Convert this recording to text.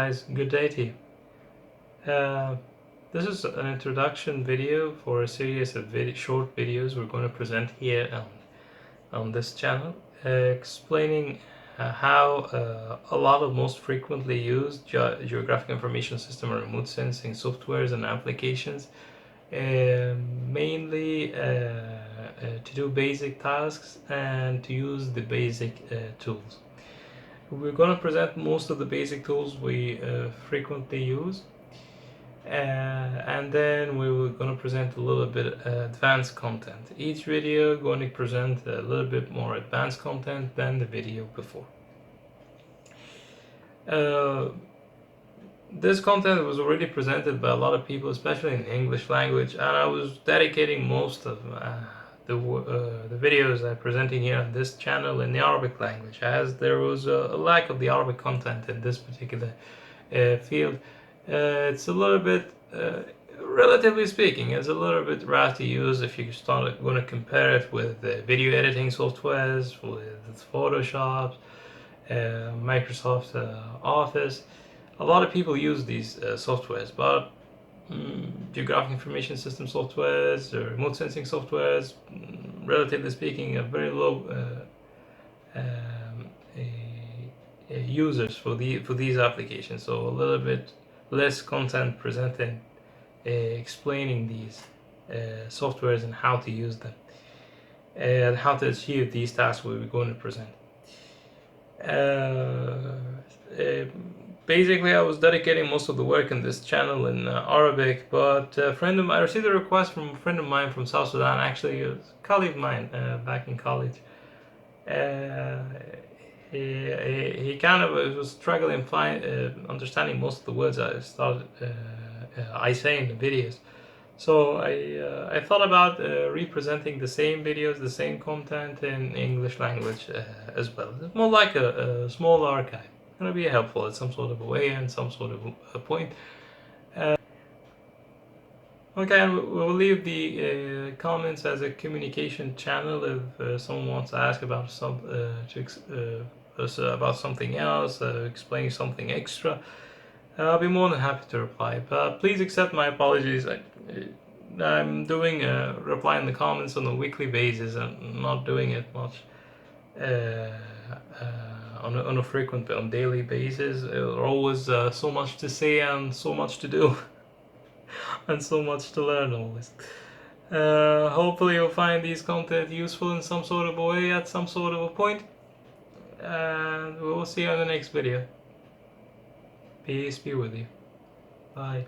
guys, good day to you. This is an introduction video for a series of short videos we're going to present here on this channel, explaining how a lot of most frequently used geographic information system and remote sensing softwares and applications, mainly to do basic tasks and to use the basic tools. We're going to present most of the basic tools we frequently use, and then we're going to present a little bit advanced content. Each video going to present a little bit more advanced content than the video before. This content was already presented by a lot of people, especially in English language, and I was dedicating most of the videos I'm presenting here on this channel in the Arabic language, as there was a lack of the Arabic content in this particular field. It's a little bit, relatively speaking, it's a little bit rough to use if you start going to compare it with video editing softwares, with Photoshop, Microsoft Office. A lot of people use these softwares, but geographic information system softwares or remote sensing softwares, relatively speaking, are very low users for these applications. So a little bit less content presented explaining these softwares and how to use them and how to achieve these tasks we're going to present. Basically, I was dedicating most of the work in this channel in Arabic, but I received a request from a friend of mine from South Sudan, actually a colleague of mine back in college. He kind of was struggling understanding most of the words I say in the videos. So I thought about representing the same videos, the same content in English language as well. It's more like a small archive. It's going to be helpful in some sort of a way and some sort of a point. Okay, and we'll leave the comments as a communication channel if someone wants to ask about about something else, explain something extra. I'll be more than happy to reply, but please accept my apologies. I'm doing reply in the comments on a weekly basis and not doing it much on a frequent, on daily basis. There's always so much to say and so much to do and so much to learn always. Hopefully you'll find these content useful in some sort of a way at some sort of a point, and we'll see you in the next video. Peace be with you. Bye.